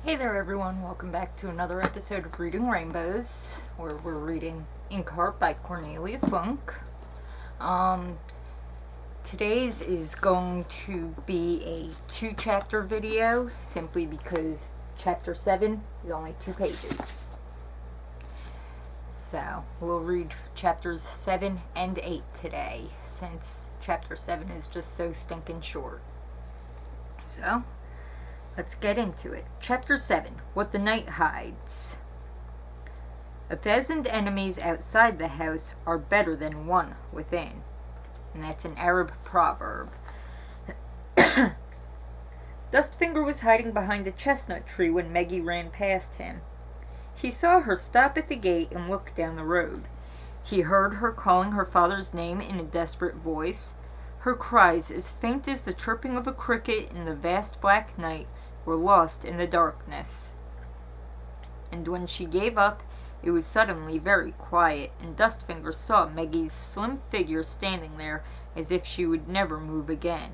Hey there everyone, welcome back to another episode of Reading Rainbows, where we're reading Inkheart by Cornelia Funk. Today's is going to be a 2-chapter video, simply because chapter 7 is only 2 pages. So, we'll read chapters 7 and 8 today, since chapter 7 is just so stinking short. So, let's get into it. Chapter 7, What the Night Hides. 1,000 enemies outside the house are better than one within. And that's an Arab proverb. Dustfinger was hiding behind a chestnut tree when Meggie ran past him. He saw her stop at the gate and look down the road. He heard her calling her father's name in a desperate voice. Her cries, as faint as the chirping of a cricket in the vast black night, were lost in the darkness. And when she gave up, it was suddenly very quiet, and Dustfinger saw Meggie's slim figure standing there as if she would never move again.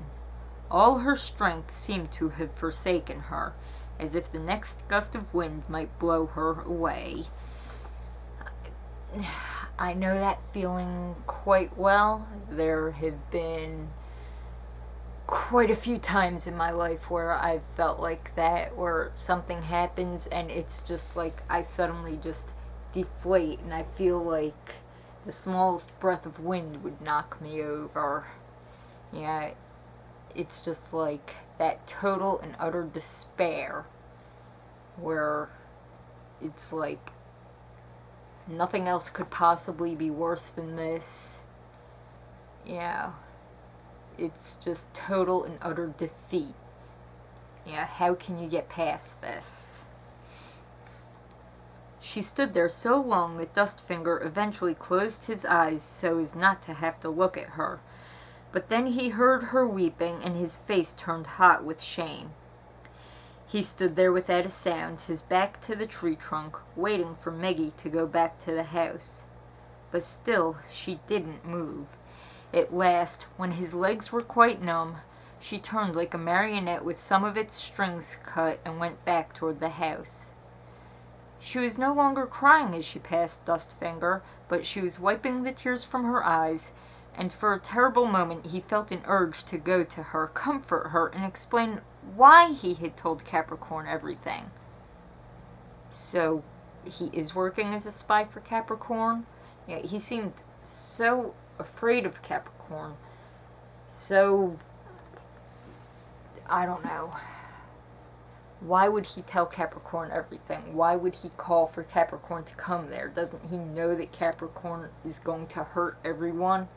All her strength seemed to have forsaken her, as if the next gust of wind might blow her away. I know that feeling quite well. There have been quite a few times in my life where I've felt like that, where something happens and it's just like I suddenly just deflate and I feel like the smallest breath of wind would knock me over. Yeah, it's just like that total and utter despair where it's like nothing else could possibly be worse than this. Yeah. It's just total and utter defeat. Yeah, how can you get past this? She stood there so long that Dustfinger eventually closed his eyes so as not to have to look at her. But then he heard her weeping, and his face turned hot with shame. He stood there without a sound, his back to the tree trunk, waiting for Meggie to go back to the house. But still, she didn't move. At last, when his legs were quite numb, she turned like a marionette with some of its strings cut and went back toward the house. She was no longer crying as she passed Dustfinger, but she was wiping the tears from her eyes, and for a terrible moment he felt an urge to go to her, comfort her, and explain why he had told Capricorn everything. So, he is working as a spy for Capricorn? Yeah, he seemed so afraid of Capricorn. So, I don't know. Why would he tell Capricorn everything? Why would he call for Capricorn to come there? Doesn't he know that Capricorn is going to hurt everyone?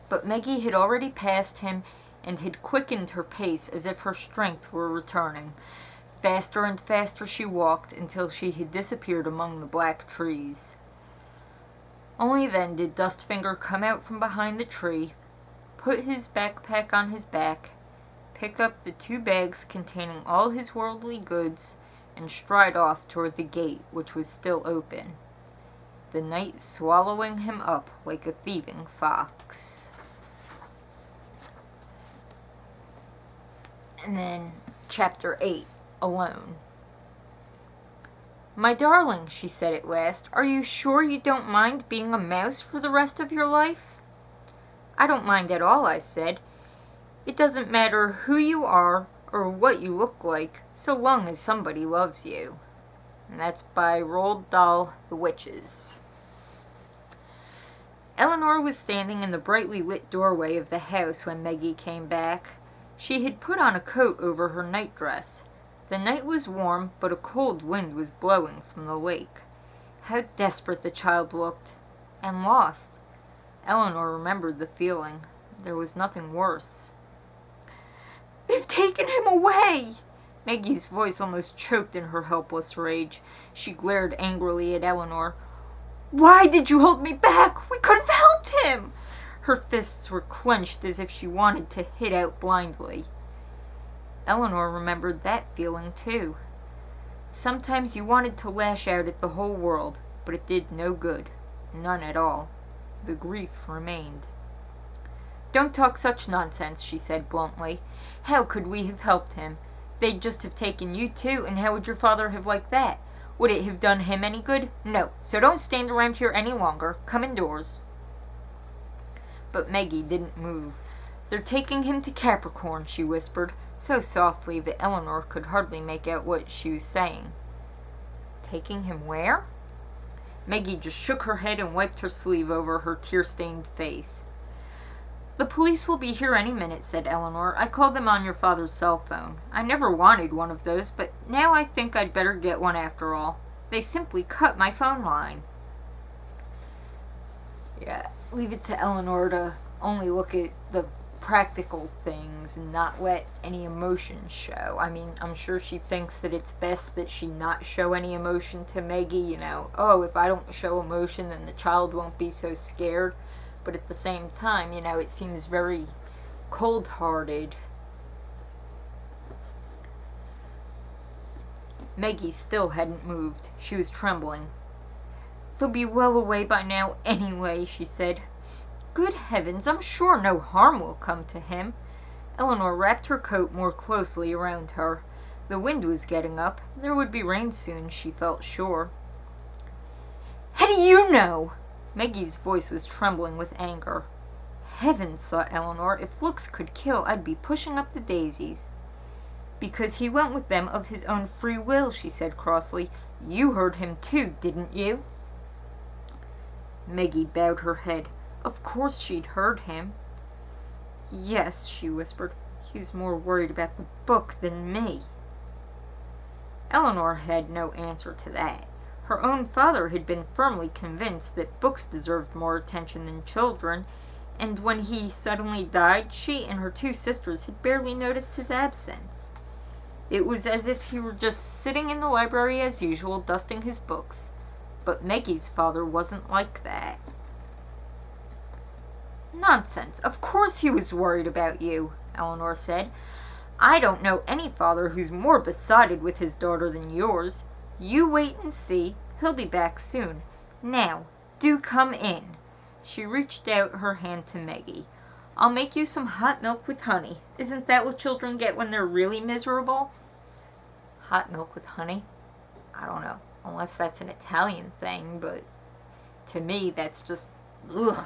But Meggie had already passed him and had quickened her pace as if her strength were returning. Faster and faster she walked until she had disappeared among the black trees. Only then did Dustfinger come out from behind the tree, put his backpack on his back, pick up the 2 bags containing all his worldly goods, and stride off toward the gate, which was still open, the night swallowing him up like a thieving fox. And then, Chapter 8, Alone. "My darling," she said at last, "are you sure you don't mind being a mouse for the rest of your life?" "I don't mind at all," I said. "It doesn't matter who you are or what you look like, so long as somebody loves you." And that's by Roald Dahl, The Witches. Eleanor was standing in the brightly lit doorway of the house when Meggie came back. She had put on a coat over her nightdress. The night was warm, but a cold wind was blowing from the lake. How desperate the child looked, and lost. Eleanor remembered the feeling. There was nothing worse. "They've taken him away!" Maggie's voice almost choked in her helpless rage. She glared angrily at Eleanor. "Why did you hold me back? We could have helped him!" Her fists were clenched as if she wanted to hit out blindly. Eleanor remembered that feeling too. Sometimes you wanted to lash out at the whole world, but it did no good. None at all. The grief remained. "Don't talk such nonsense," she said bluntly. "How could we have helped him? they'd just have taken you too, and how would your father have liked that? Would it have done him any good? No, so don't stand around here any longer. Come indoors. But Meggie didn't move. They're taking him to Capricorn, she whispered, so softly that Eleanor could hardly make out what she was saying. Taking him where? Meggie just shook her head and wiped her sleeve over her tear-stained face. The police will be here any minute, said Eleanor. I called them on your father's cell phone. I never wanted one of those, but now I think I'd better get one after all. They simply cut my phone line. Yeah, leave it to Eleanor to only look at the practical things and not let any emotion show. I mean, I'm sure she thinks that it's best that she not show any emotion to Meggie, you know. Oh, if I don't show emotion, then the child won't be so scared. But at the same time, you know, it seems very cold-hearted. Meggie still hadn't moved. She was trembling. They'll be well away by now anyway, she said. Good heavens, I'm sure no harm will come to him. Eleanor wrapped her coat more closely around her. The wind was getting up. There would be rain soon, she felt sure. How do you know? Meggie's voice was trembling with anger. Heavens, thought Eleanor, if looks could kill, I'd be pushing up the daisies. Because he went with them of his own free will, she said crossly. You heard him too, didn't you? Meggie bowed her head. Of course she'd heard him. Yes, she whispered. He was more worried about the book than me. Eleanor had no answer to that. Her own father had been firmly convinced that books deserved more attention than children, and when he suddenly died, she and her two sisters had barely noticed his absence. It was as if he were just sitting in the library as usual, dusting his books. But Meggie's father wasn't like that. Nonsense. Of course he was worried about you, Eleanor said. I don't know any father who's more besotted with his daughter than yours. You wait and see. He'll be back soon. Now, do come in. She reached out her hand to Meggie. I'll make you some hot milk with honey. Isn't that what children get when they're really miserable? Hot milk with honey? I don't know. Unless that's an Italian thing, but to me that's just ugh.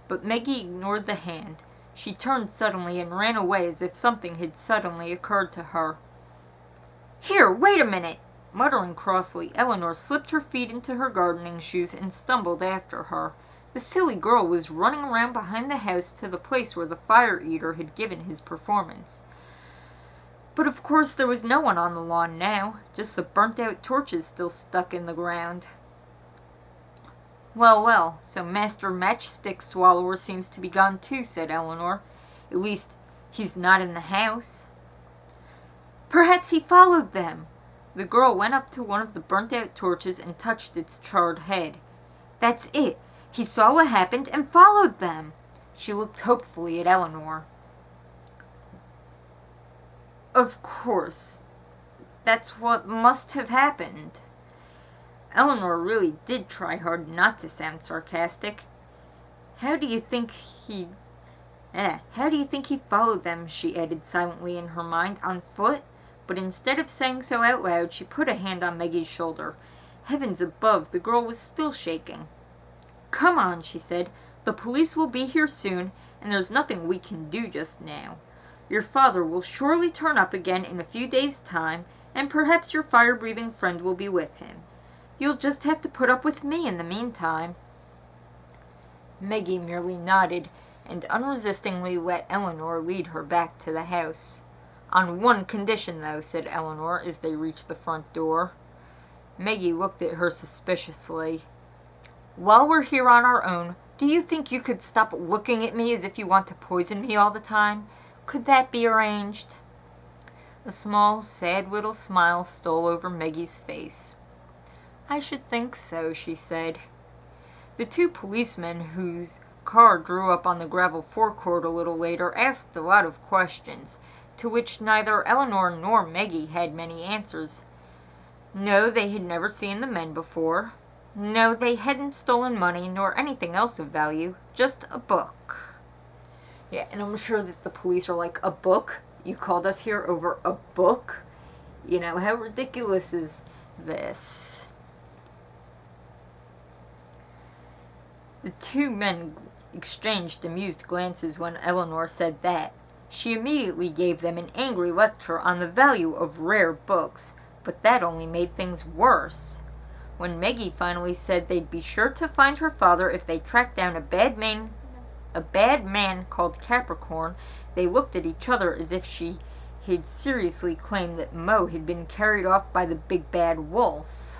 But Meggie ignored the hand. She turned suddenly and ran away as if something had suddenly occurred to her. Here, wait a minute! Muttering crossly, Eleanor slipped her feet into her gardening shoes and stumbled after her. The silly girl was running around behind the house to the place where the fire-eater had given his performance. But of course there was no one on the lawn now, just the burnt-out torches still stuck in the ground. Well, well, so Master Matchstick Swallower seems to be gone too, said Eleanor. At least, he's not in the house. Perhaps he followed them. The girl went up to one of the burnt-out torches and touched its charred head. That's it. He saw what happened and followed them. She looked hopefully at Eleanor. Of course. That's what must have happened. Eleanor really did try hard not to sound sarcastic. How do you think he followed them, she added silently in her mind, on foot? But instead of saying so out loud, she put a hand on Meggie's shoulder. Heavens above, the girl was still shaking. Come on, she said. The police will be here soon, and there's nothing we can do just now. Your father will surely turn up again in a few days' time, and perhaps your fire-breathing friend will be with him. You'll just have to put up with me in the meantime. Meggie merely nodded, and unresistingly let Eleanor lead her back to the house. On one condition, though, said Eleanor as they reached the front door. Meggie looked at her suspiciously. While we're here on our own, do you think you could stop looking at me as if you want to poison me all the time? Could that be arranged? A small, sad little smile stole over Meggie's face. I should think so, she said. The two policemen whose car drew up on the gravel forecourt a little later asked a lot of questions, to which neither Eleanor nor Meggie had many answers. No, they had never seen the men before. No, they hadn't stolen money nor anything else of value, just a book. Yeah, and I'm sure that the police are like, a book? You called us here over a book? You know, how ridiculous is this? The two men exchanged amused glances when Eleanor said that. She immediately gave them an angry lecture on the value of rare books, but that only made things worse. When Meggie finally said they'd be sure to find her father if they tracked down a bad man called Capricorn, they looked at each other as if she had seriously claimed that Mo had been carried off by the big bad wolf.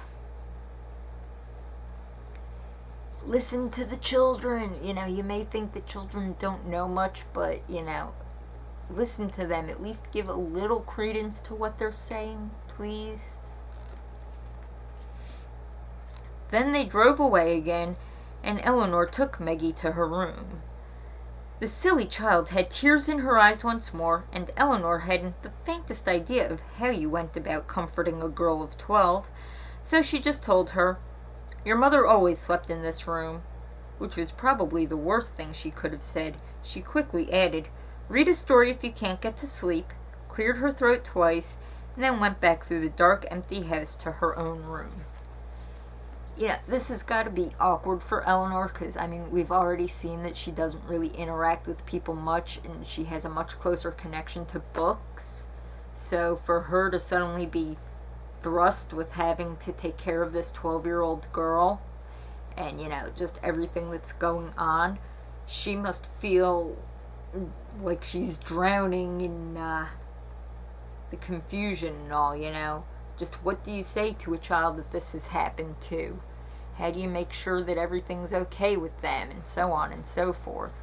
Listen to the children. You know, you may think that children don't know much, but, you know, listen to them. At least give a little credence to what they're saying, please. Then they drove away again, and Eleanor took Meggie to her room. The silly child had tears in her eyes once more, and Eleanor hadn't the faintest idea of how you went about comforting a girl of 12, so she just told her, "Your mother always slept in this room," which was probably the worst thing she could have said. She quickly added, "Read a story if you can't get to sleep," cleared her throat twice, and then went back through the dark, empty house to her own room. Yeah, this has got to be awkward for Eleanor, because, I mean, we've already seen that she doesn't really interact with people much, and she has a much closer connection to books. So for her to suddenly be thrust with having to take care of this 12-year-old girl, and, you know, just everything that's going on, she must feel like she's drowning in the confusion and all, you know. Just what do you say to a child that this has happened to? How do you make sure that everything's okay with them, and so on and so forth?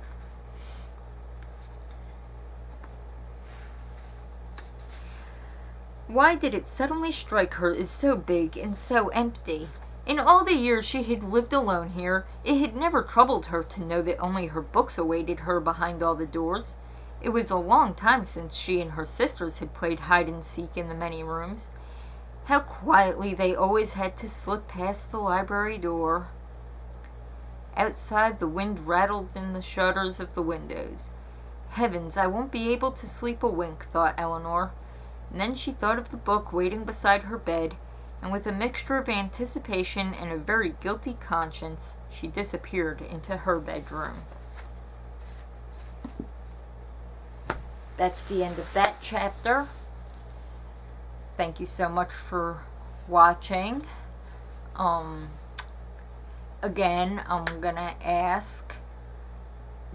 Why did it suddenly strike her as so big and so empty? In all the years she had lived alone here, it had never troubled her to know that only her books awaited her behind all the doors. It was a long time since she and her sisters had played hide-and-seek in the many rooms. How quietly they always had to slip past the library door. Outside, the wind rattled in the shutters of the windows. Heavens, I won't be able to sleep a wink, thought Eleanor. And then she thought of the book waiting beside her bed, and with a mixture of anticipation and a very guilty conscience, she disappeared into her bedroom. That's the end of that chapter. Thank you so much for watching. Again, I'm gonna ask,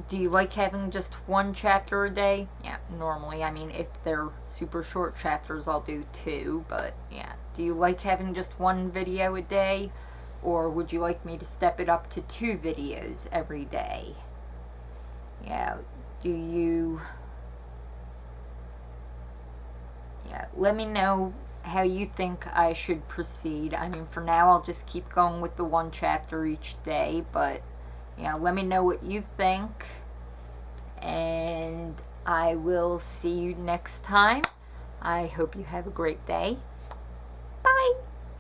do you like having just one chapter a day? Yeah, normally. I mean, if they're super short chapters, I'll do 2, but yeah. Do you like having just one video a day? Or would you like me to step it up to 2 videos every day? Yeah, let me know how you think I should proceed. I mean, for now, I'll just keep going with the 1 chapter each day, but, yeah, let me know what you think, and I will see you next time. I hope you have a great day.